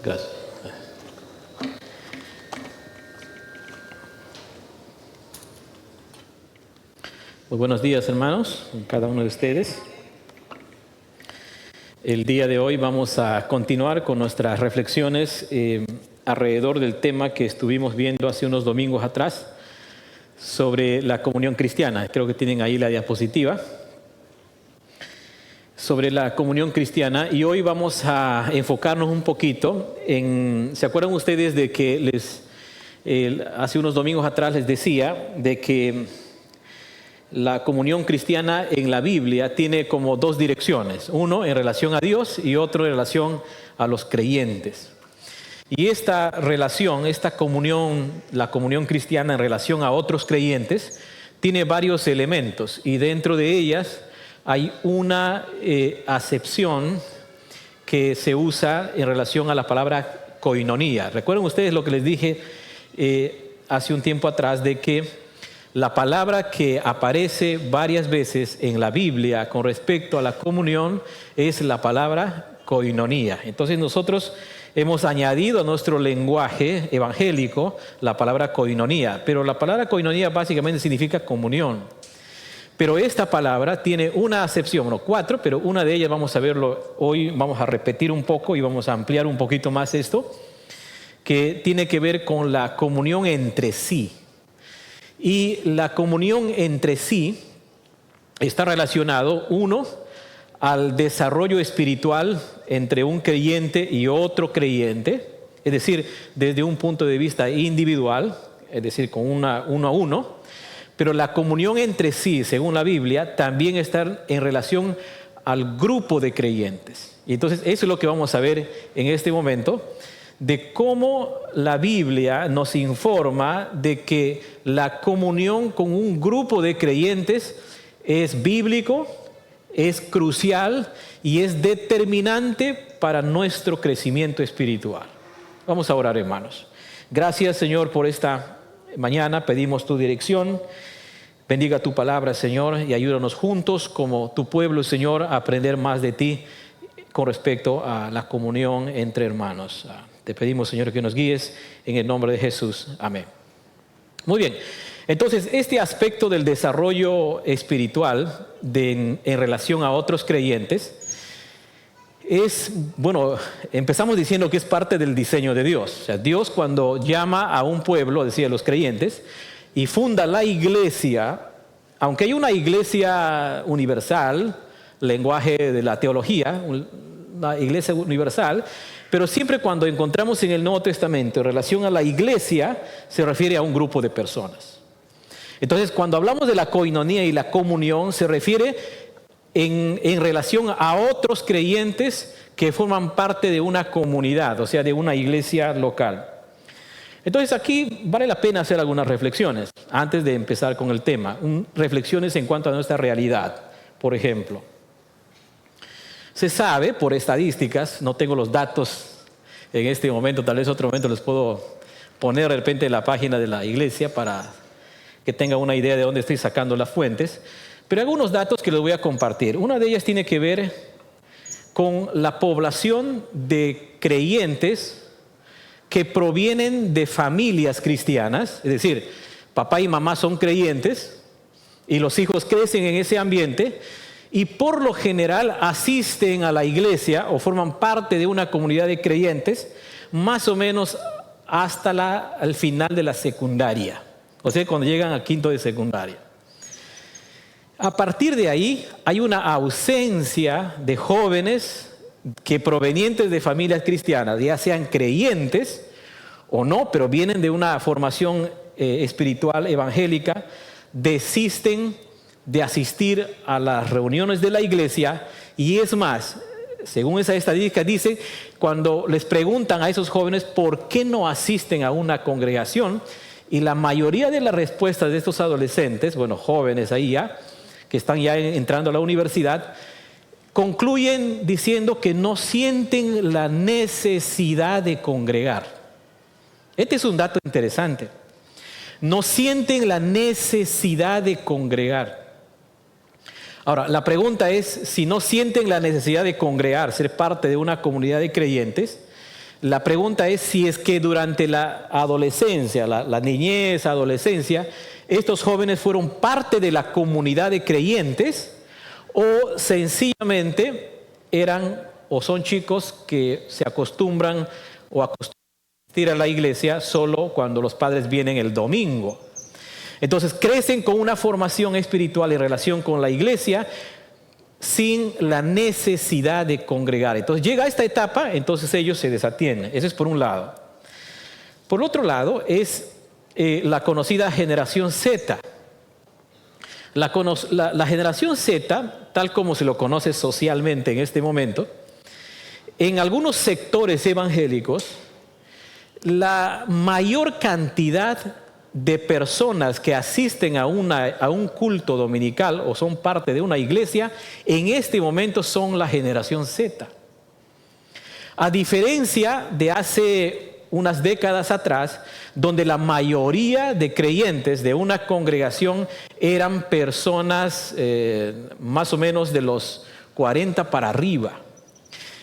Gracias. Muy buenos días, hermanos, cada uno de ustedes. El día de hoy vamos a continuar con nuestras reflexiones alrededor del tema que estuvimos viendo hace unos domingos atrás sobre la comunión cristiana. Creo que tienen ahí la diapositiva. Sobre la comunión cristiana, y hoy vamos a enfocarnos un poquito en, ¿se acuerdan ustedes de que hace unos domingos atrás les decía de que la comunión cristiana en la Biblia tiene como dos direcciones, uno en relación a Dios y otro en relación a los creyentes? Y esta relación, esta comunión, la comunión cristiana en relación a otros creyentes, tiene varios elementos, y dentro de ellas hay una acepción que se usa en relación a la palabra koinonía. ¿Recuerdan ustedes lo que les dije hace un tiempo atrás de que la palabra que aparece varias veces en la Biblia con respecto a la comunión es la palabra koinonía? Entonces nosotros hemos añadido a nuestro lenguaje evangélico la palabra koinonía, pero la palabra koinonía básicamente significa comunión. Pero esta palabra tiene una acepción, no cuatro, pero una de ellas vamos a verlo hoy, vamos a repetir un poco y vamos a ampliar un poquito más esto, que tiene que ver con la comunión entre sí. Y la comunión entre sí está relacionado, uno, al desarrollo espiritual entre un creyente y otro creyente, es decir, desde un punto de vista individual, es decir, con uno a uno. Pero la comunión entre sí, según la Biblia, también está en relación al grupo de creyentes. Y entonces eso es lo que vamos a ver en este momento, de cómo la Biblia nos informa de que la comunión con un grupo de creyentes es bíblico, es crucial y es determinante para nuestro crecimiento espiritual. Vamos a orar, hermanos. Gracias, Señor, por esta mañana. Pedimos tu dirección. Bendiga tu palabra, Señor, y ayúdanos juntos como tu pueblo, Señor, a aprender más de ti con respecto a la comunión entre hermanos. Te pedimos, Señor, que nos guíes en el nombre de Jesús. Amén. Muy bien. Entonces, este aspecto del desarrollo espiritual en relación a otros creyentes es, bueno, empezamos diciendo que es parte del diseño de Dios. O sea, Dios, cuando llama a un pueblo, decía los creyentes, y funda la iglesia, aunque hay una iglesia universal, lenguaje de la teología, una iglesia universal, pero siempre cuando encontramos en el Nuevo Testamento en relación a la iglesia, se refiere a un grupo de personas. Entonces, cuando hablamos de la koinonía y la comunión, se refiere en relación a otros creyentes que forman parte de una comunidad, o sea, de una iglesia local. Entonces aquí vale la pena hacer algunas reflexiones antes de empezar con el tema. Reflexiones en cuanto a nuestra realidad. Por ejemplo, se sabe por estadísticas, no tengo los datos en este momento, tal vez otro momento les puedo poner de repente en la página de la iglesia para que tengan una idea de dónde estoy sacando las fuentes, pero hay algunos datos que les voy a compartir. Una de ellas tiene que ver con la población de creyentes que provienen de familias cristianas, es decir, papá y mamá son creyentes y los hijos crecen en ese ambiente y por lo general asisten a la iglesia o forman parte de una comunidad de creyentes más o menos hasta el final de la secundaria, o sea, cuando llegan a quinto de secundaria. A partir de ahí hay una ausencia de jóvenes que provenientes de familias cristianas, ya sean creyentes o no, pero vienen de una formación espiritual evangélica, desisten de asistir a las reuniones de la iglesia. Y es más, según esa estadística dice, cuando les preguntan a esos jóvenes por qué no asisten a una congregación, y la mayoría de las respuestas de estos adolescentes, bueno, jóvenes ahí ya, que están ya entrando a la universidad, concluyen diciendo que no sienten la necesidad de congregar. Este es un dato interesante. No sienten la necesidad de congregar. Ahora, la pregunta es, si no sienten la necesidad de congregar, ser parte de una comunidad de creyentes, La pregunta es si es que durante la adolescencia, la niñez, adolescencia, estos jóvenes fueron parte de la comunidad de creyentes o sencillamente eran o son chicos que se acostumbran o acostumbran a ir a la iglesia solo cuando los padres vienen el domingo. Entonces crecen con una formación espiritual y relación con la iglesia sin la necesidad de congregar. Entonces llega a esta etapa, entonces ellos se desatienden. Eso es por un lado. Por otro lado es la conocida generación Z. La generación Z, tal como se lo conoce socialmente en este momento, en algunos sectores evangélicos, la mayor cantidad de personas que asisten a un culto dominical o son parte de una iglesia, en este momento son la generación Z. A diferencia de hace unas décadas atrás, donde la mayoría de creyentes de una congregación eran personas más o menos de los 40 para arriba.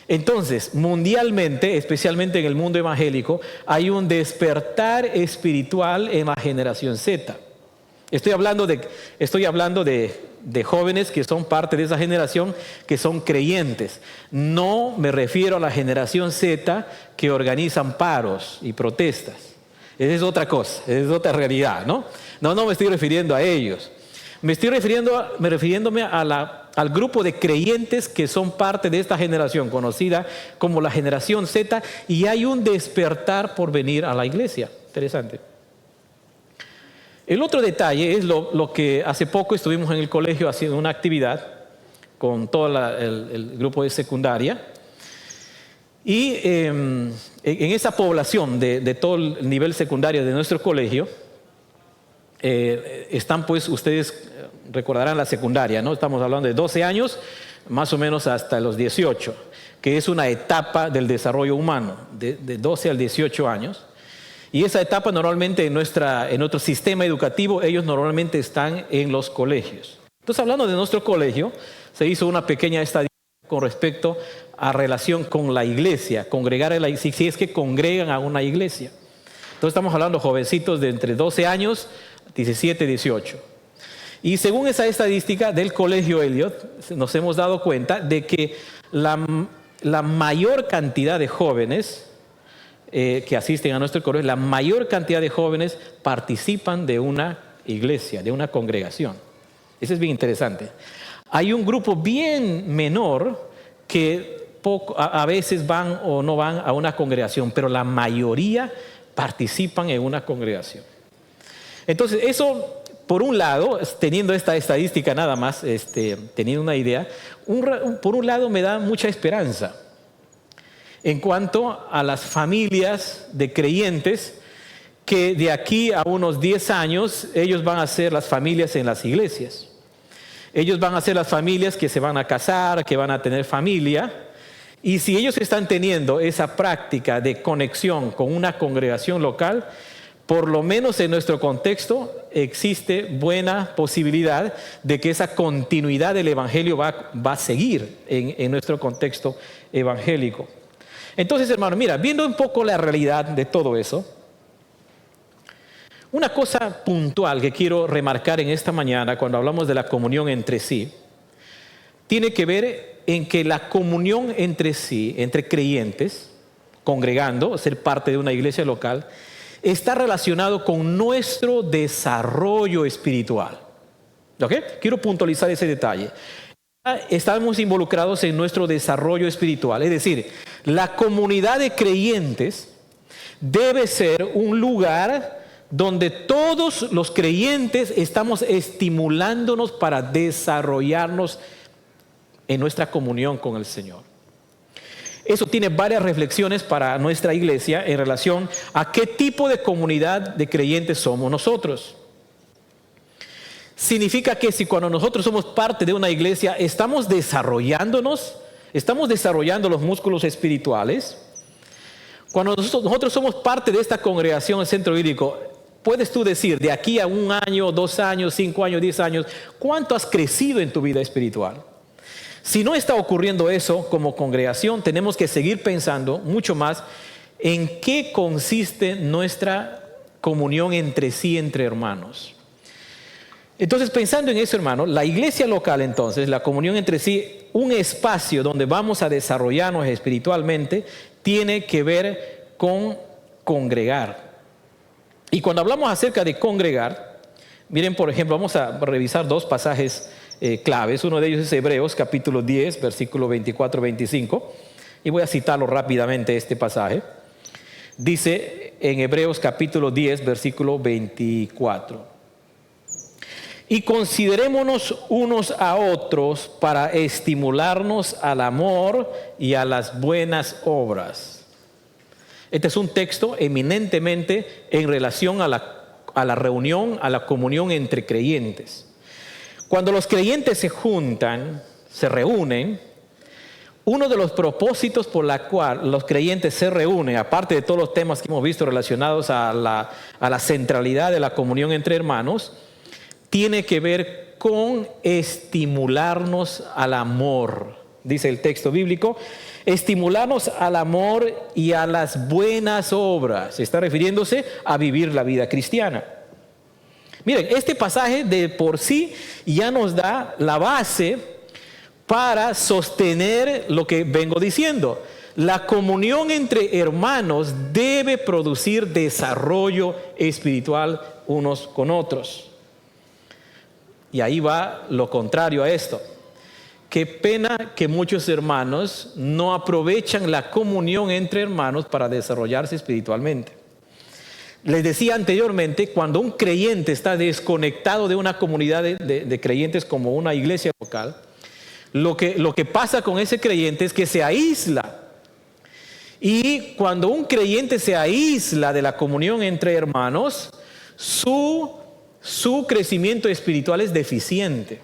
Entonces, mundialmente, especialmente en el mundo evangélico, hay un despertar espiritual en la generación Z. Estoy hablando de jóvenes que son parte de esa generación, que son creyentes. No me refiero a la generación Z que organizan paros y protestas. Esa es otra cosa, esa es otra realidad, ¿no? No me estoy refiriendo a ellos. Me estoy refiriéndome al grupo de creyentes que son parte de esta generación conocida como la generación Z, y hay un despertar por venir a la iglesia. Interesante. El otro detalle es lo que hace poco estuvimos en el colegio haciendo una actividad con todo el grupo de secundaria, y en esa población de todo el nivel secundario de nuestro colegio están, pues, ustedes recordarán la secundaria, ¿no? Estamos hablando de 12 años, más o menos hasta los 18, que es una etapa del desarrollo humano, de 12 al 18 años. Y esa etapa normalmente en nuestro sistema educativo, ellos normalmente están en los colegios. Entonces, hablando de nuestro colegio, se hizo una pequeña estadística con respecto a relación con la iglesia, congregar en la iglesia, si es que congregan a una iglesia. Entonces estamos hablando de jovencitos de entre 12 años, 17, 18. Y según esa estadística del Colegio Elliott, nos hemos dado cuenta de que la mayor cantidad de jóvenes que asisten a nuestro colegio, la mayor cantidad de jóvenes participan de una iglesia, de una congregación. Eso es bien interesante. Hay un grupo bien menor que a veces van o no van a una congregación, pero la mayoría participan en una congregación. Entonces, eso, por un lado, teniendo esta estadística nada más, teniendo una idea, por un lado me da mucha esperanza en cuanto a las familias de creyentes que de aquí a unos 10 años ellos van a ser las familias en las iglesias. Ellos van a ser las familias que se van a casar, que van a tener familia. Y si ellos están teniendo esa práctica de conexión con una congregación local, por lo menos en nuestro contexto existe buena posibilidad de que esa continuidad del evangelio va a seguir en nuestro contexto evangélico. Entonces, hermano, mira, viendo un poco la realidad de todo eso, una cosa puntual que quiero remarcar en esta mañana cuando hablamos de la comunión entre sí, tiene que ver en que la comunión entre sí, entre creyentes, congregando, ser parte de una iglesia local, está relacionado con nuestro desarrollo espiritual. ¿Ok? Quiero puntualizar ese detalle. Estamos involucrados en nuestro desarrollo espiritual, es decir, la comunidad de creyentes debe ser un lugar donde todos los creyentes estamos estimulándonos para desarrollarnos en nuestra comunión con el Señor. Eso tiene varias reflexiones para nuestra iglesia en relación a qué tipo de comunidad de creyentes somos nosotros. Significa que si cuando nosotros somos parte de una iglesia estamos desarrollándonos, estamos desarrollando los músculos espirituales. Cuando nosotros somos parte de esta congregación, el Centro Bíblico, puedes tú decir de aquí a 1 año, 2 años, 5 años, 10 años, ¿cuánto has crecido en tu vida espiritual? Si no está ocurriendo eso como congregación, tenemos que seguir pensando mucho más ¿en qué consiste nuestra comunión entre sí, entre hermanos? Entonces, pensando en eso, hermano, la iglesia local, entonces, la comunión entre sí, un espacio donde vamos a desarrollarnos espiritualmente, tiene que ver con congregar. Y cuando hablamos acerca de congregar, miren, por ejemplo, vamos a revisar dos pasajes claves. Uno de ellos es Hebreos capítulo 10, versículo 24-25. Y voy a citarlo rápidamente este pasaje. Dice en Hebreos capítulo 10, versículo 24. Y considerémonos unos a otros para estimularnos al amor y a las buenas obras. Este es un texto eminentemente en relación a la reunión, a la comunión entre creyentes. Cuando los creyentes se juntan, se reúnen, uno de los propósitos por la cual los creyentes se reúnen, aparte de todos los temas que hemos visto relacionados a la centralidad de la comunión entre hermanos, tiene que ver con estimularnos al amor, dice el texto bíblico, estimularnos al amor y a las buenas obras. Está refiriéndose a vivir la vida cristiana. Miren, este pasaje de por sí ya nos da la base para sostener lo que vengo diciendo. La comunión entre hermanos debe producir desarrollo espiritual unos con otros. Y ahí va lo contrario a esto. Qué pena que muchos hermanos no aprovechan la comunión entre hermanos para desarrollarse espiritualmente. Les decía anteriormente, cuando un creyente está desconectado de una comunidad de creyentes como una iglesia local, lo que pasa con ese creyente es que se aísla. Y cuando un creyente se aísla de la comunión entre hermanos, su crecimiento espiritual es deficiente.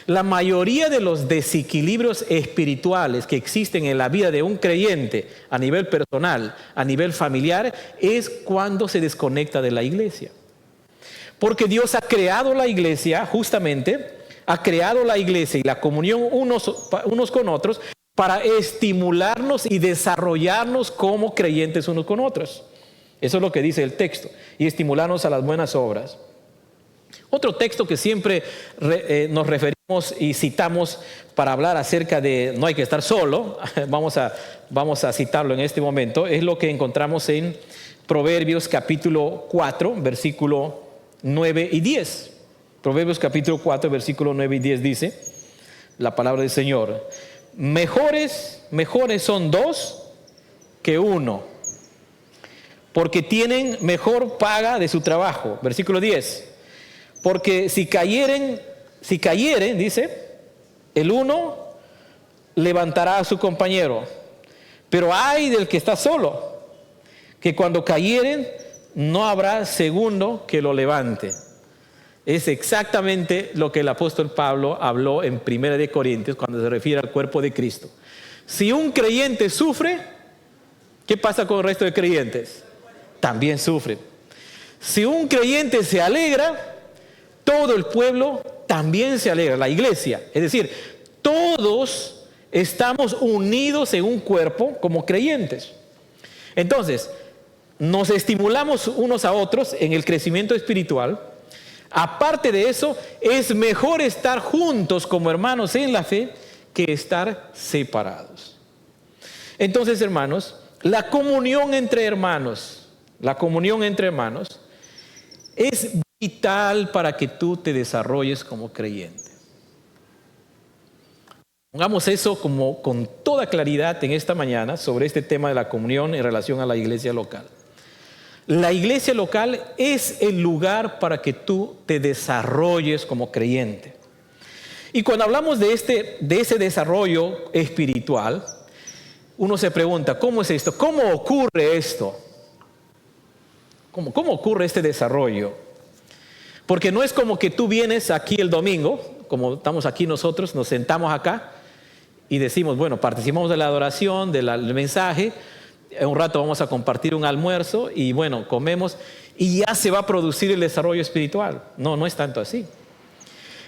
La mayoría de los desequilibrios espirituales que existen en la vida de un creyente a nivel personal, a nivel familiar, es cuando se desconecta de la iglesia. Porque Dios ha creado la iglesia, justamente, ha creado la iglesia y la comunión unos con otros para estimularnos y desarrollarnos como creyentes unos con otros. Eso es lo que dice el texto. Y estimularnos a las buenas obras. Otro texto que siempre nos referimos y citamos para hablar acerca de no hay que estar solo, vamos a citarlo en este momento, es lo que encontramos en Proverbios capítulo 4, versículo 9 y 10. Proverbios capítulo 4, versículo 9 y 10 dice la palabra del Señor: mejores son dos que uno, porque tienen mejor paga de su trabajo. Versículo 10. Porque si cayeren, dice, el uno levantará a su compañero. Pero ay del que está solo, que cuando cayeren no habrá segundo que lo levante. Es exactamente lo que el apóstol Pablo habló en 1 Corintios cuando se refiere al cuerpo de Cristo. Si un creyente sufre, ¿qué pasa con el resto de creyentes? También sufren. Si un creyente se alegra, todo el pueblo también se alegra, la iglesia. Es decir, todos estamos unidos en un cuerpo como creyentes. Entonces, nos estimulamos unos a otros en el crecimiento espiritual. Aparte de eso, es mejor estar juntos como hermanos en la fe que estar separados. Entonces, hermanos, la comunión entre hermanos es vital para que tú te desarrolles como creyente. Pongamos eso como con toda claridad en esta mañana sobre este tema de la comunión en relación a la iglesia local. La iglesia local es el lugar para que tú te desarrolles como creyente. Y cuando hablamos de ese desarrollo espiritual, uno se pregunta, ¿cómo es esto? ¿Cómo ocurre esto? ¿Cómo ocurre este desarrollo? Porque no es como que tú vienes aquí el domingo, como estamos aquí nosotros, nos sentamos acá y decimos, bueno, participamos de la adoración, del mensaje, en un rato vamos a compartir un almuerzo y bueno, comemos y ya se va a producir el desarrollo espiritual. No es tanto así.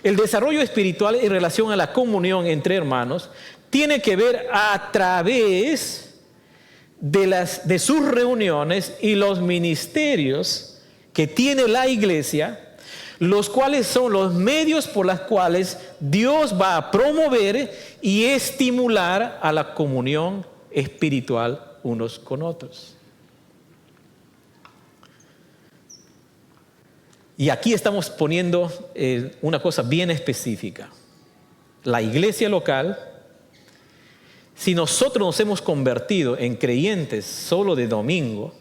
El desarrollo espiritual en relación a la comunión entre hermanos tiene que ver a través de sus reuniones y los ministerios que tiene la iglesia, los cuales son los medios por los cuales Dios va a promover y estimular a la comunión espiritual unos con otros. Y aquí estamos poniendo una cosa bien específica. La iglesia local, si nosotros nos hemos convertido en creyentes solo de domingo,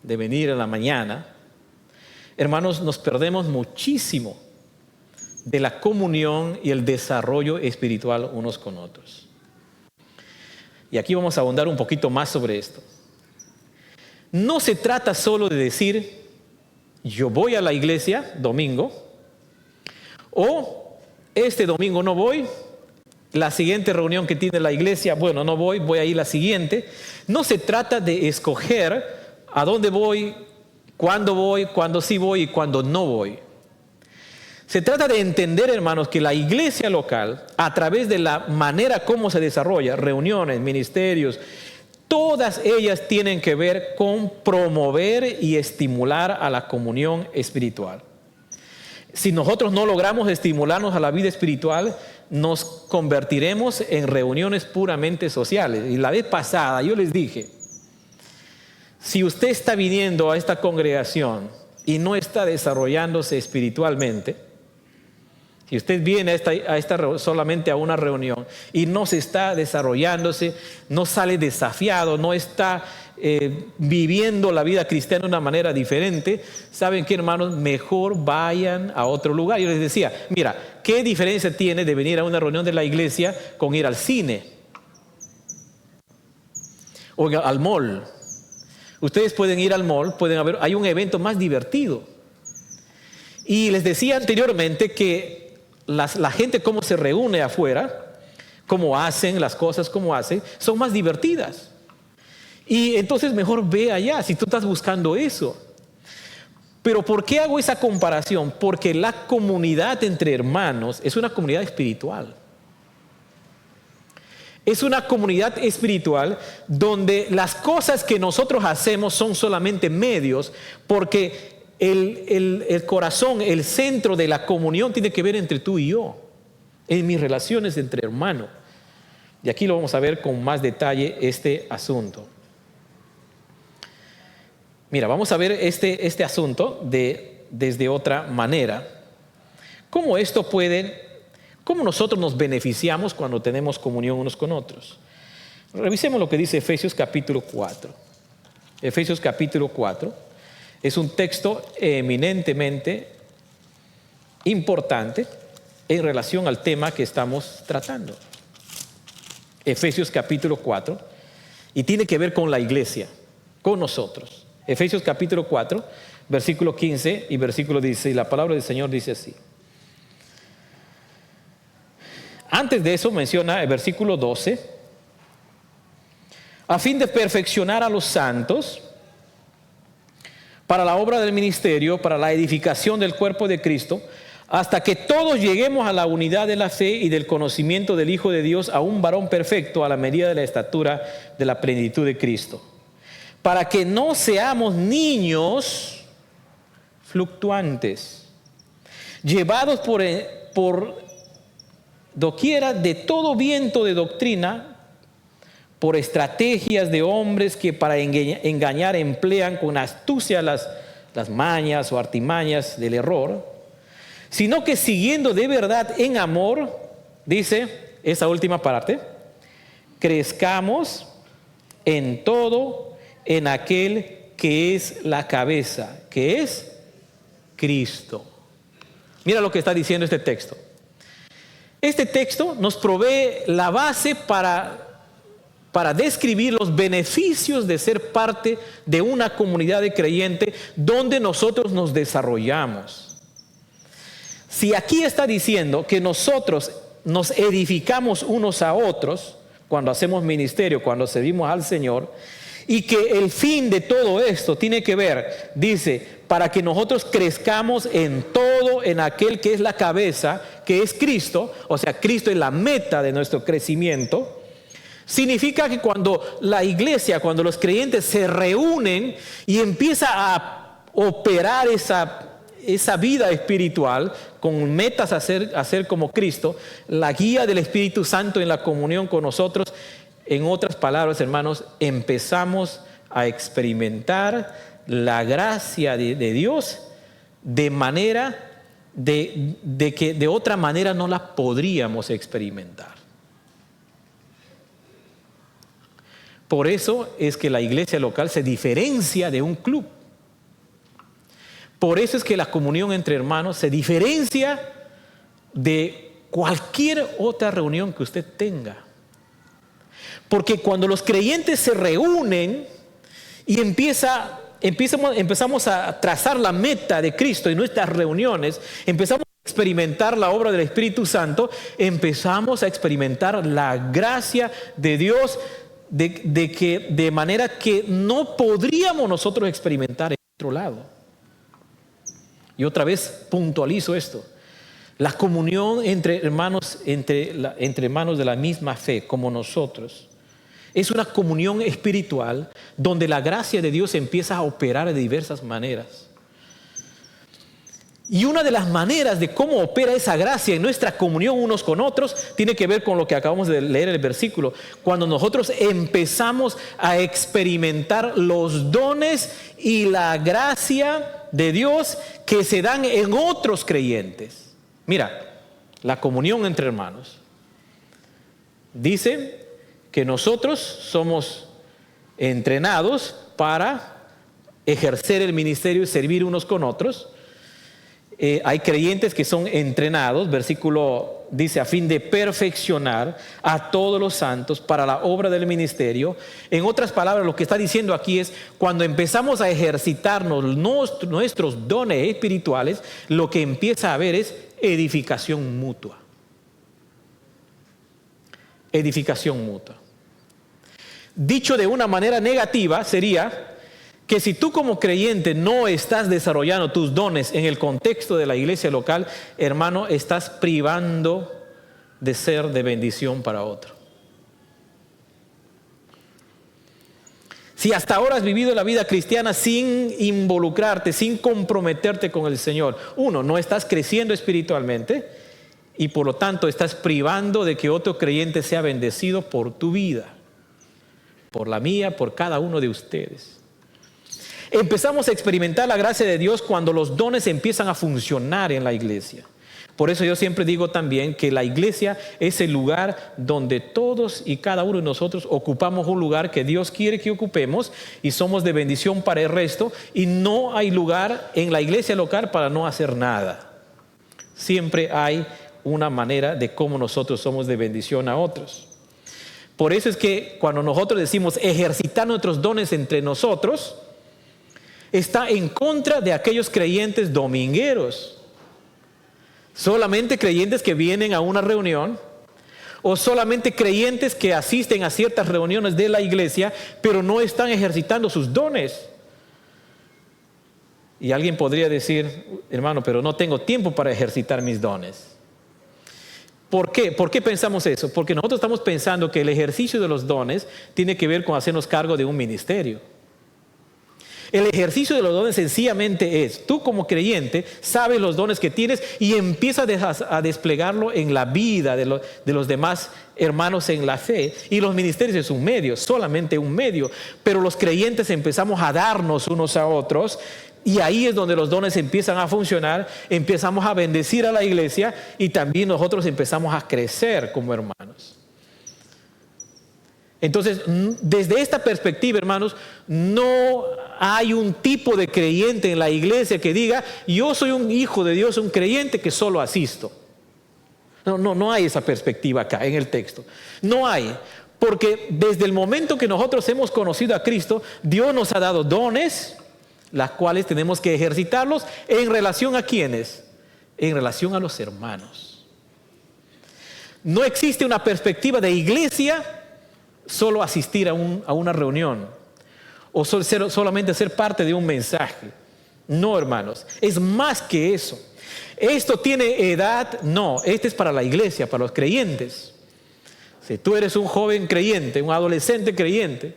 de venir a la mañana, hermanos, nos perdemos muchísimo de la comunión y el desarrollo espiritual unos con otros. Y aquí vamos a ahondar un poquito más sobre esto. No se trata solo de decir, yo voy a la iglesia domingo, o este domingo no voy, la siguiente reunión que tiene la iglesia, bueno, no voy, voy a ir a la siguiente. No se trata de escoger a dónde voy, cuándo sí voy y cuándo no voy. Se trata de entender, hermanos, que la iglesia local, a través de la manera como se desarrolla, reuniones, ministerios, todas ellas tienen que ver con promover y estimular a la comunión espiritual. Si nosotros no logramos estimularnos a la vida espiritual, nos convertiremos en reuniones puramente sociales. Y la vez pasada yo les dije, si usted está viniendo a esta congregación y no está desarrollándose espiritualmente, si usted viene solamente a una reunión y no se está desarrollándose, no sale desafiado, no está viviendo la vida cristiana de una manera diferente, ¿saben qué, hermanos? Mejor vayan a otro lugar. Yo les decía, mira, ¿qué diferencia tiene de venir a una reunión de la iglesia con ir al cine? O al mall. Ustedes pueden ir al mall, hay un evento más divertido. Y les decía anteriormente que la gente cómo se reúne afuera, cómo hacen las cosas, cómo hacen, son más divertidas. Y entonces mejor ve allá si tú estás buscando eso. Pero ¿por qué hago esa comparación? Porque la comunidad entre hermanos es una comunidad espiritual. Es una comunidad espiritual donde las cosas que nosotros hacemos son solamente medios, porque el corazón, el centro de la comunión tiene que ver entre tú y yo, en mis relaciones entre hermanos. Y aquí lo vamos a ver con más detalle este asunto. Mira, vamos a ver este asunto desde otra manera. ¿Cómo nosotros nos beneficiamos cuando tenemos comunión unos con otros? Revisemos lo que dice Efesios capítulo 4. Efesios capítulo 4 es un texto eminentemente importante en relación al tema que estamos tratando. Efesios capítulo 4, y tiene que ver con la iglesia, con nosotros. Efesios capítulo 4, versículo 15 y versículo 16, la palabra del Señor dice así. Antes de eso menciona el versículo 12, a fin de perfeccionar a los santos para la obra del ministerio, para la edificación del cuerpo de Cristo, hasta que todos lleguemos a la unidad de la fe y del conocimiento del Hijo de Dios, a un varón perfecto a la medida de la estatura de la plenitud de Cristo, para que no seamos niños fluctuantes, llevados por doquiera de todo viento de doctrina, por estrategias de hombres que para engañar emplean con astucia las mañas o artimañas del error, sino que siguiendo de verdad en amor, dice esa última parte, crezcamos en todo en aquel que es la cabeza, que es Cristo. Mira lo que está diciendo este texto. Este texto nos provee la base para describir los beneficios de ser parte de una comunidad de creyentes donde nosotros nos desarrollamos. Si aquí está diciendo que nosotros nos edificamos unos a otros cuando hacemos ministerio, cuando servimos al Señor, y que el fin de todo esto tiene que ver, dice, para que nosotros crezcamos en todo, en aquel que es la cabeza, que es Cristo, o sea, Cristo es la meta de nuestro crecimiento. Significa que cuando la iglesia, cuando los creyentes se reúnen y empieza a operar esa vida espiritual con metas a ser como Cristo, la guía del Espíritu Santo en la comunión con nosotros, en otras palabras, hermanos, empezamos a experimentar la gracia de Dios de manera de que de otra manera no la podríamos experimentar. Por eso es que la iglesia local se diferencia de un club. Por eso es que la comunión entre hermanos se diferencia de cualquier otra reunión que usted tenga. Porque cuando los creyentes se reúnen y empezamos a trazar la meta de Cristo en nuestras reuniones, empezamos a experimentar la obra del Espíritu Santo, empezamos a experimentar la gracia de Dios de manera que no podríamos nosotros experimentar en otro lado. Y otra vez puntualizo esto. La comunión entre hermanos, entre hermanos de la misma fe como nosotros, es una comunión espiritual donde la gracia de Dios empieza a operar de diversas maneras. Y una de las maneras de cómo opera esa gracia en nuestra comunión unos con otros tiene que ver con lo que acabamos de leer en el versículo. Cuando nosotros empezamos a experimentar los dones y la gracia de Dios que se dan en otros creyentes. Mira, la comunión entre hermanos. Dice que nosotros somos entrenados para ejercer el ministerio y servir unos con otros. Hay creyentes que son entrenados, versículo dice, a fin de perfeccionar a todos los santos para la obra del ministerio. En otras palabras, lo que está diciendo aquí es, cuando empezamos a ejercitarnos nuestros dones espirituales, lo que empieza a haber es edificación mutua. Edificación mutua. Dicho de una manera negativa sería que si tú como creyente no estás desarrollando tus dones en el contexto de la iglesia local, hermano, estás privando de ser de bendición para otro. Si hasta ahora has vivido la vida cristiana sin involucrarte, sin comprometerte con el Señor, uno, no estás creciendo espiritualmente y por lo tanto estás privando de que otro creyente sea bendecido por tu vida, por la mía, por cada uno de ustedes. Empezamos a experimentar la gracia de Dios cuando los dones empiezan a funcionar en la iglesia. Por eso yo siempre digo también que la iglesia es el lugar donde todos y cada uno de nosotros ocupamos un lugar que Dios quiere que ocupemos y somos de bendición para el resto, y no hay lugar en la iglesia local para no hacer nada. Siempre hay una manera de cómo nosotros somos de bendición a otros. Por eso es que cuando nosotros decimos ejercitar nuestros dones entre nosotros, está en contra de aquellos creyentes domingueros. Solamente creyentes que vienen a una reunión, o solamente creyentes que asisten a ciertas reuniones de la iglesia, pero no están ejercitando sus dones. Y alguien podría decir, hermano, pero no tengo tiempo para ejercitar mis dones. ¿Por qué? ¿Por qué pensamos eso? Porque nosotros estamos pensando que el ejercicio de los dones tiene que ver con hacernos cargo de un ministerio. El ejercicio de los dones sencillamente es, tú como creyente sabes los dones que tienes y empiezas a desplegarlo en la vida de los demás hermanos en la fe. Y los ministerios es un medio, solamente un medio. Pero los creyentes empezamos a darnos unos a otros, y ahí es donde los dones empiezan a funcionar, empezamos a bendecir a la iglesia y también nosotros empezamos a crecer como hermanos. Entonces, desde esta perspectiva, hermanos, no hay un tipo de creyente en la iglesia que diga, yo soy un hijo de Dios, un creyente que solo asisto. No hay esa perspectiva acá en el texto. No hay, porque desde el momento que nosotros hemos conocido a Cristo, Dios nos ha dado dones, las cuales tenemos que ejercitarlos en relación a ¿quiénes? En relación a los hermanos. No existe una perspectiva de iglesia solo asistir a una reunión o solamente ser parte de un mensaje. No, hermanos, es más que eso. ¿Esto tiene edad? No, este es para la iglesia, para los creyentes. Si tú eres un joven creyente, un adolescente creyente,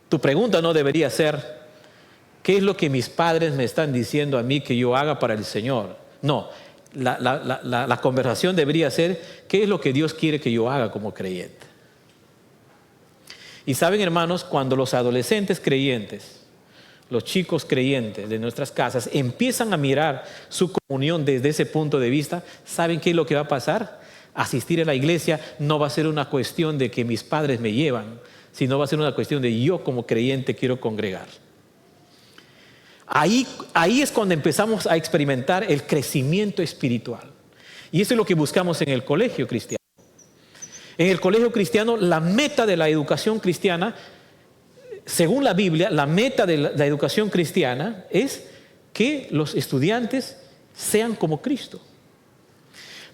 tu pregunta no debería ser, ¿qué es lo que mis padres me están diciendo a mí que yo haga para el Señor? No, la conversación debería ser, ¿qué es lo que Dios quiere que yo haga como creyente? Y saben, hermanos, cuando los adolescentes creyentes, los chicos creyentes de nuestras casas empiezan a mirar su comunión desde ese punto de vista, ¿saben qué es lo que va a pasar? Asistir a la iglesia no va a ser una cuestión de que mis padres me llevan, sino va a ser una cuestión de yo como creyente quiero congregar. Ahí es cuando empezamos a experimentar el crecimiento espiritual. Y eso es lo que buscamos en el colegio cristiano. En el colegio cristiano, la meta de la educación cristiana, según la Biblia, la meta de la educación cristiana es que los estudiantes sean como Cristo.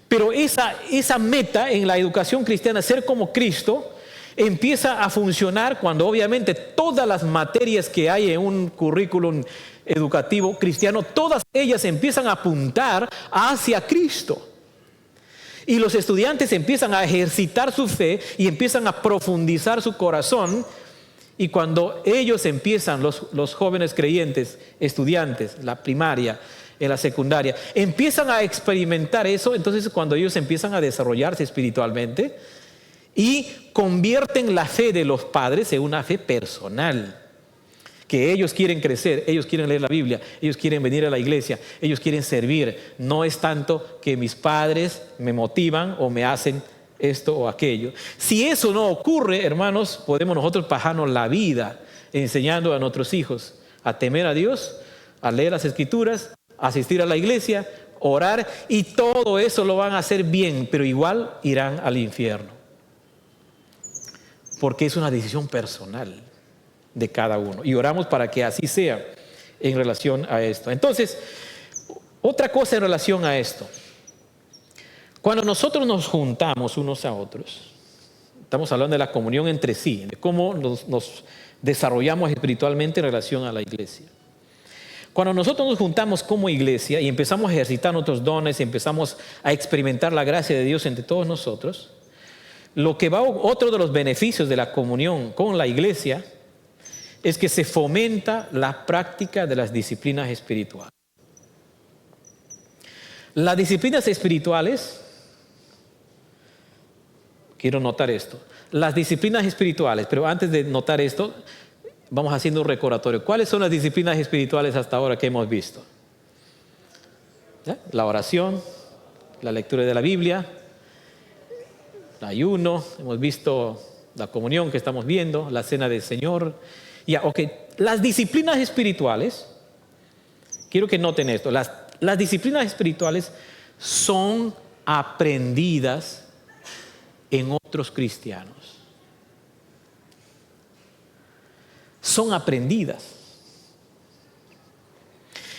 Pero esa meta en la educación cristiana, ser como Cristo, empieza a funcionar cuando obviamente todas las materias que hay en un currículum educativo cristiano, todas ellas empiezan a apuntar hacia Cristo. Y los estudiantes empiezan a ejercitar su fe y empiezan a profundizar su corazón. Y cuando ellos empiezan, los jóvenes creyentes, estudiantes, la primaria, en la secundaria, empiezan a experimentar eso, entonces cuando ellos empiezan a desarrollarse espiritualmente y convierten la fe de los padres en una fe personal. Que ellos quieren crecer, ellos quieren leer la Biblia, ellos quieren venir a la iglesia, ellos quieren servir. No es tanto que mis padres me motivan o me hacen esto o aquello. Si eso no ocurre, hermanos, podemos nosotros pasarnos la vida enseñando a nuestros hijos a temer a Dios, a leer las Escrituras, a asistir a la iglesia, orar, y todo eso lo van a hacer bien, pero igual irán al infierno. Porque es una decisión personal de cada uno. Y oramos para que así sea en relación a esto. Entonces, otra cosa en relación a esto. Cuando nosotros nos juntamos unos a otros, estamos hablando de la comunión entre sí, de cómo nos desarrollamos espiritualmente en relación a la iglesia. Cuando nosotros nos juntamos como iglesia y empezamos a ejercitar nuestros dones, empezamos a experimentar la gracia de Dios entre todos nosotros, otro de los beneficios de la comunión con la iglesia es que se fomenta la práctica de las disciplinas espirituales. Las disciplinas espirituales, quiero notar esto, las disciplinas espirituales, pero antes de notar esto, vamos haciendo un recordatorio. ¿Cuáles son las disciplinas espirituales hasta ahora que hemos visto? ¿Ya? La oración, la lectura de la Biblia, el ayuno, hemos visto la comunión que estamos viendo, la cena del Señor. Ya, ok. Las disciplinas espirituales, quiero que noten esto, las disciplinas espirituales son aprendidas en otros cristianos. Son aprendidas.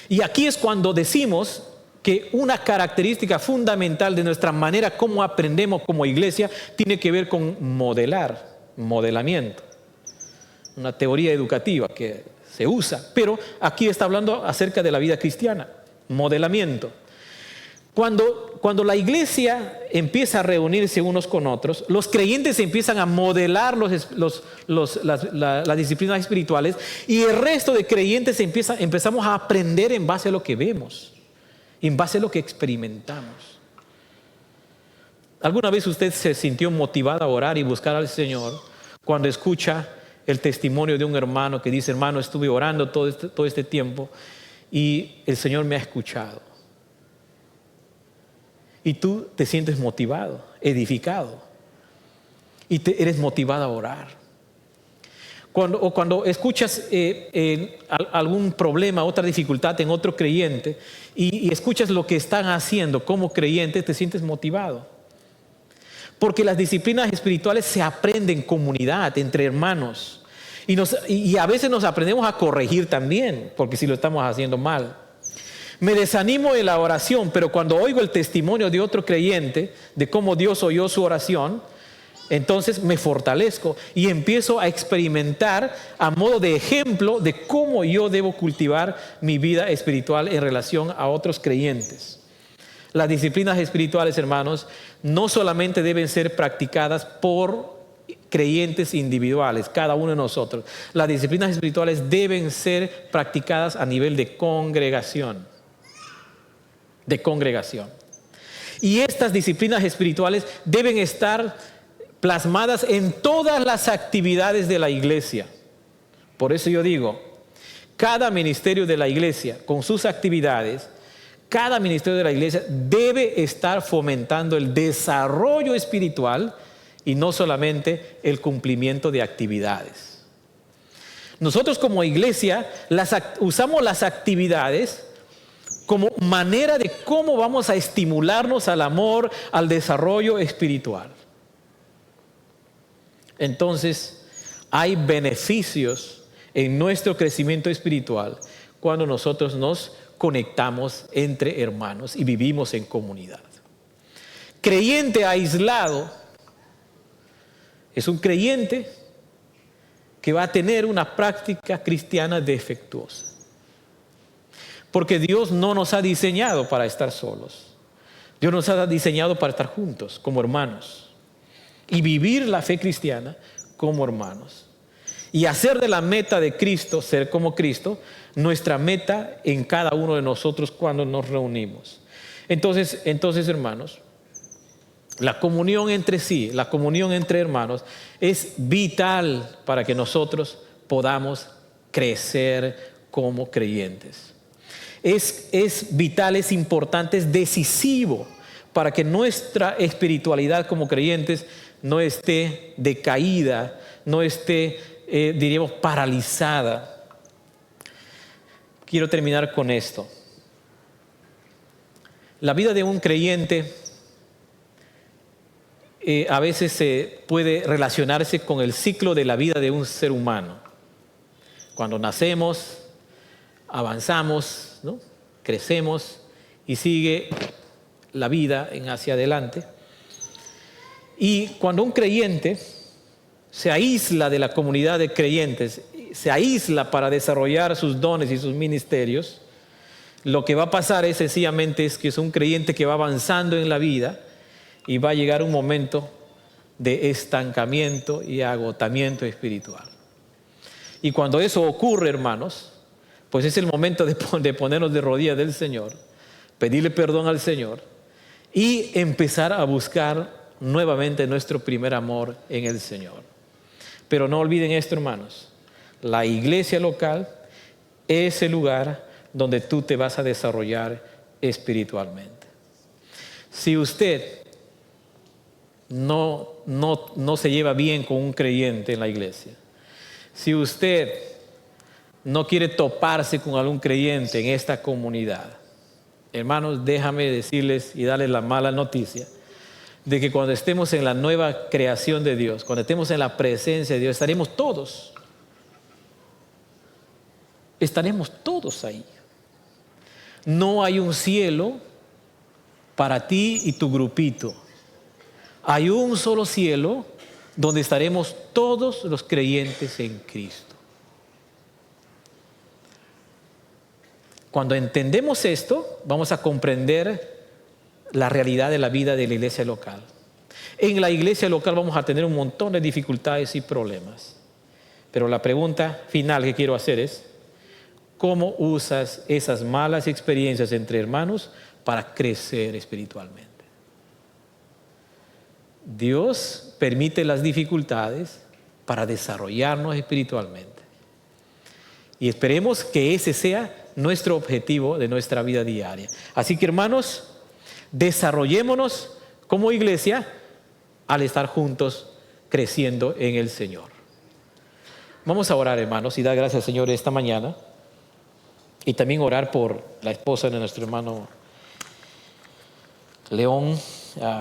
Y aquí es cuando decimos que una característica fundamental de nuestra manera como aprendemos como iglesia tiene que ver con modelamiento. Una teoría educativa que se usa, pero aquí está hablando acerca de la vida cristiana, modelamiento. Cuando la iglesia empieza a reunirse unos con otros, los creyentes empiezan a modelar las disciplinas espirituales, y el resto de creyentes empezamos a aprender en base a lo que vemos, en base a lo que experimentamos. ¿Alguna vez usted se sintió motivado a orar y buscar al Señor cuando escucha el testimonio de un hermano que dice: hermano, estuve orando todo este tiempo y el Señor me ha escuchado? Y tú te sientes motivado, edificado, y eres motivado a orar. Cuando escuchas algún problema, otra dificultad en otro creyente, y escuchas lo que están haciendo como creyentes, te sientes motivado. Porque las disciplinas espirituales se aprenden en comunidad, entre hermanos. Y a veces nos aprendemos a corregir también, porque si lo estamos haciendo mal. Me desanimo en la oración, pero cuando oigo el testimonio de otro creyente, de cómo Dios oyó su oración, entonces me fortalezco y empiezo a experimentar a modo de ejemplo de cómo yo debo cultivar mi vida espiritual en relación a otros creyentes. Las disciplinas espirituales, hermanos, no solamente deben ser practicadas por creyentes individuales, cada uno de nosotros. Las disciplinas espirituales deben ser practicadas a nivel de congregación. De congregación. Y estas disciplinas espirituales deben estar plasmadas en todas las actividades de la iglesia. Por eso yo digo, cada ministerio de la iglesia, con sus actividades, cada ministerio de la iglesia debe estar fomentando el desarrollo espiritual y no solamente el cumplimiento de actividades. Nosotros como iglesia usamos las actividades como manera de cómo vamos a estimularnos al amor, al desarrollo espiritual. Entonces, hay beneficios en nuestro crecimiento espiritual cuando nosotros nos conectamos entre hermanos y vivimos en comunidad. Creyente aislado es un creyente que va a tener una práctica cristiana defectuosa. Porque Dios no nos ha diseñado para estar solos. Dios nos ha diseñado para estar juntos como hermanos y vivir la fe cristiana como hermanos. Y hacer de la meta de Cristo, ser como Cristo, nuestra meta en cada uno de nosotros cuando nos reunimos. Entonces, hermanos, la comunión entre sí, la comunión entre hermanos es vital para que nosotros podamos crecer como creyentes. Es vital, es importante, es decisivo para que nuestra espiritualidad como creyentes no esté decaída, no esté, diríamos, paralizada. Quiero terminar con esto. La vida de un creyente a veces puede relacionarse con el ciclo de la vida de un ser humano. Cuando nacemos, avanzamos, ¿no? Crecemos y sigue la vida hacia adelante. Y cuando un creyente se aísla de la comunidad de creyentes, se aísla para desarrollar sus dones y sus ministerios, lo que va a pasar es sencillamente es que es un creyente que va avanzando en la vida y va a llegar un momento de estancamiento y agotamiento espiritual. Y cuando eso ocurre, hermanos, pues es el momento de ponernos de rodillas del Señor, pedirle perdón al Señor y empezar a buscar nuevamente nuestro primer amor en el Señor. Pero no olviden esto, hermanos, la iglesia local es el lugar donde tú te vas a desarrollar espiritualmente. Si usted no se lleva bien con un creyente en la iglesia, si usted no quiere toparse con algún creyente en esta comunidad, hermanos, déjame decirles y darles la mala noticia de que cuando estemos en la nueva creación de Dios, cuando estemos en la presencia de Dios, estaremos todos ahí. No hay un cielo para ti y tu grupito. Hay un solo cielo donde estaremos todos los creyentes en Cristo. Cuando entendemos esto, vamos a comprender la realidad de la vida de la iglesia local. En la iglesia local vamos a tener un montón de dificultades y problemas. Pero la pregunta final que quiero hacer es, ¿cómo usas esas malas experiencias entre hermanos para crecer espiritualmente? Dios permite las dificultades para desarrollarnos espiritualmente. Y esperemos que ese sea nuestro objetivo de nuestra vida diaria. Así que, hermanos, desarrollémonos como iglesia al estar juntos creciendo en el Señor. Vamos a orar, hermanos, y dar gracias al Señor esta mañana. Y también orar por la esposa de nuestro hermano León,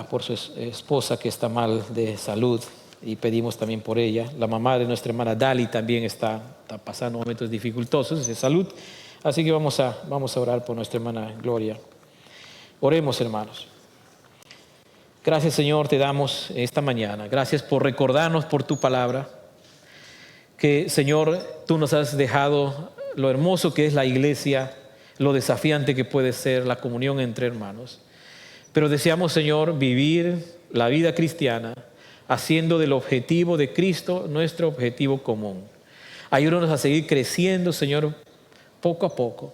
por su esposa que está mal de salud. Y pedimos también por ella. La mamá de nuestra hermana Dali también está pasando momentos dificultosos de salud. Así que vamos a orar por nuestra hermana Gloria. Oremos, hermanos. Gracias, Señor, te damos esta mañana. Gracias por recordarnos por tu palabra. Que, Señor, tú nos has dejado lo hermoso que es la iglesia, lo desafiante que puede ser la comunión entre hermanos. pero deseamos, Señor, vivir la vida cristiana haciendo del objetivo de Cristo nuestro objetivo común. Ayúdanos a seguir creciendo, Señor, poco a poco.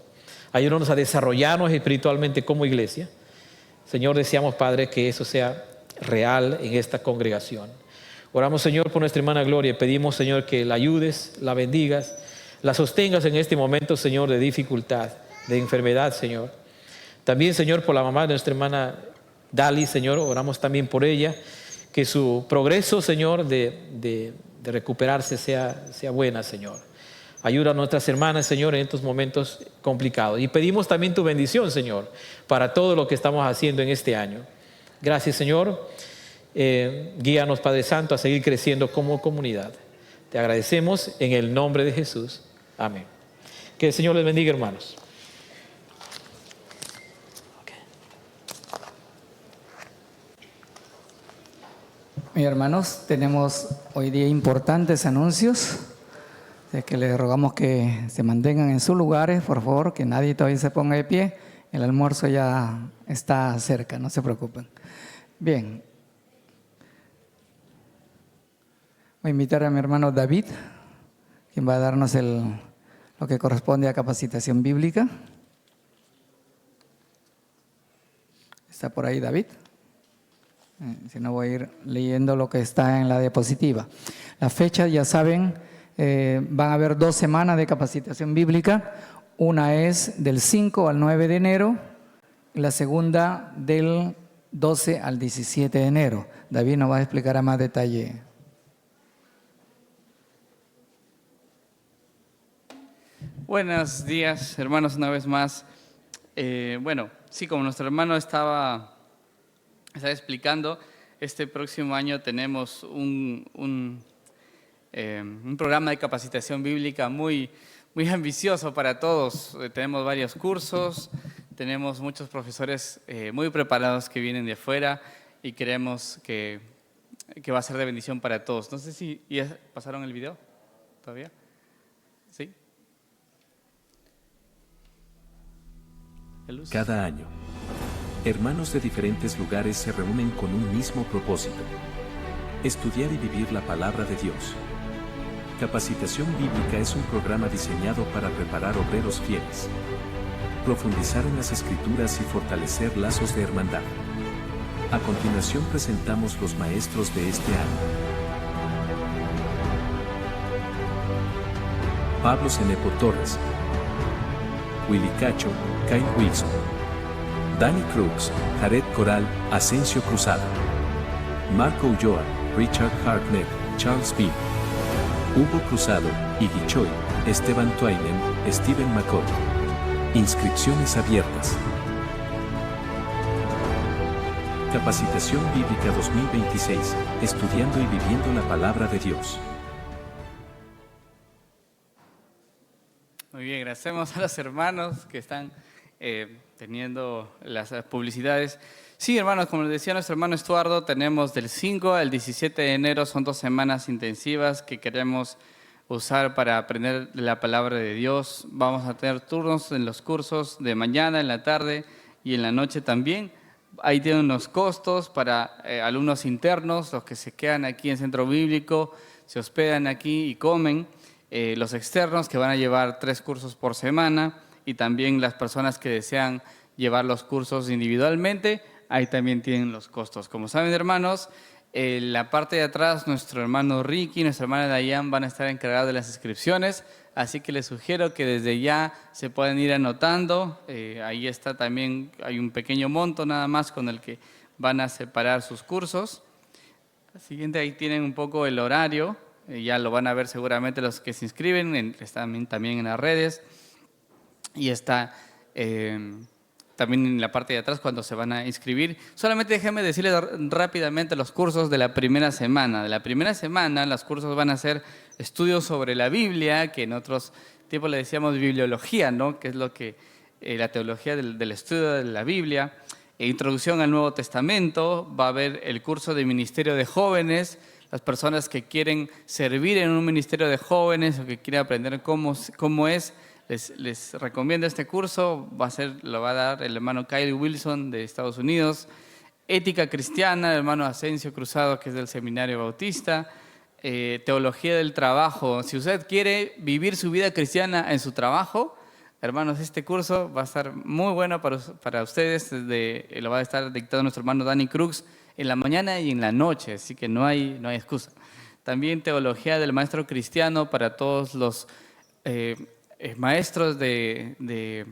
Ayúdanos a desarrollarnos espiritualmente como iglesia. Señor, deseamos, Padre, que eso sea real en esta congregación. Oramos, Señor, por nuestra hermana Gloria. Pedimos, Señor, que la ayudes, la bendigas, la sostengas en este momento, Señor, de dificultad, de enfermedad, Señor. También, Señor, por la mamá de nuestra hermana Dali, Señor, oramos también por ella, que su progreso, Señor, de recuperarse sea buena, Señor. Ayuda a nuestras hermanas, Señor, en estos momentos complicados. Y pedimos también tu bendición, Señor, para todo lo que estamos haciendo en este año. Gracias, Señor. Guíanos, Padre Santo, a seguir creciendo como comunidad. Te agradecemos en el nombre de Jesús. Amén. Que el Señor les bendiga, hermanos. Mis hermanos, tenemos hoy día importantes anuncios, de que les rogamos que se mantengan en sus lugares, por favor, que nadie todavía se ponga de pie. El almuerzo ya está cerca, no se preocupen. Bien. Voy a invitar a mi hermano David, quien va a darnos lo que corresponde a capacitación bíblica. ¿Está por ahí David? Si no, voy a ir leyendo lo que está en la diapositiva. La fecha, ya saben, van a haber 2 semanas de capacitación bíblica. Una es del 5 al 9 de enero y la segunda del 12 al 17 de enero. David nos va a explicar a más detalle. Buenos días, hermanos, una vez más. Sí, como nuestro hermano estaba explicando, este próximo año tenemos un programa de capacitación bíblica muy ambicioso para todos. Tenemos varios cursos, tenemos muchos profesores muy preparados que vienen de afuera y creemos que va a ser de bendición para todos. No sé si ya pasaron el video todavía. ¿Sí? Cada año, hermanos de diferentes lugares se reúnen con un mismo propósito: estudiar y vivir la palabra de Dios. Capacitación Bíblica es un programa diseñado para preparar obreros fieles, profundizar en las Escrituras y fortalecer lazos de hermandad. A continuación presentamos los maestros de este año. Pablo Cenepo Torres, Willy Cacho, Kyle Wilson, Danny Crooks, Jared Coral, Asensio Cruzado, Marco Ulloa, Richard Hartnett, Charles Bean, Hugo Cruzado, Iggy Choi, Esteban Twainen, Steven McCoy. Inscripciones abiertas. Capacitación Bíblica 2026, estudiando y viviendo la palabra de Dios. Muy bien, agradecemos a los hermanos que están teniendo las publicidades. Sí, hermanos, como les decía nuestro hermano Estuardo, tenemos del 5 al 17 de enero, son 2 semanas intensivas que queremos usar para aprender la palabra de Dios. Vamos a tener turnos en los cursos de mañana, en la tarde y en la noche también. Ahí tienen unos costos para alumnos internos, los que se quedan aquí en Centro Bíblico, se hospedan aquí y comen. Los externos que van a llevar 3 cursos por semana y también las personas que desean llevar los cursos individualmente, ahí también tienen los costos. Como saben, hermanos, en la parte de atrás nuestro hermano Ricky y nuestra hermana Dayan van a estar encargados de las inscripciones, así que les sugiero que desde ya se pueden ir anotando. Ahí está también, hay un pequeño monto nada más con el que van a separar sus cursos. Siguiente, ahí tienen un poco el horario. Ya lo van a ver seguramente los que se inscriben, están también en las redes. Y está también en la parte de atrás cuando se van a inscribir. Solamente déjenme decirles rápidamente los cursos de la primera semana. De la primera semana los cursos van a ser estudios sobre la Biblia, que en otros tiempos le decíamos bibliología, ¿no? Que es lo que la teología del estudio de la Biblia. Introducción al Nuevo Testamento. Va a haber el curso de Ministerio de Jóvenes. Las personas que quieren servir en un ministerio de jóvenes o que quieren aprender cómo es, les recomiendo este curso. Lo va a dar el hermano Kyle Wilson de Estados Unidos. ética cristiana, el hermano Asensio Cruzado, que es del Seminario Bautista, teología del trabajo. Si usted quiere vivir su vida cristiana en su trabajo, hermanos, este curso va a estar muy bueno para ustedes. Lo va a estar dictando nuestro hermano Dani Cruz en la mañana y en la noche, así que no hay excusa. También teología del maestro cristiano para todos los maestros de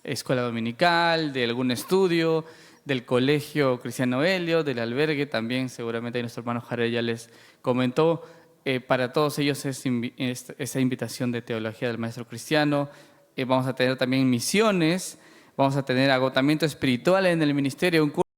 escuela dominical, de algún estudio, del colegio Cristiano Helio, del albergue. También seguramente nuestro hermano Jared ya les comentó. Para todos ellos esa invitación de teología del maestro cristiano. Vamos a tener también misiones, vamos a tener agotamiento espiritual en el ministerio, un curso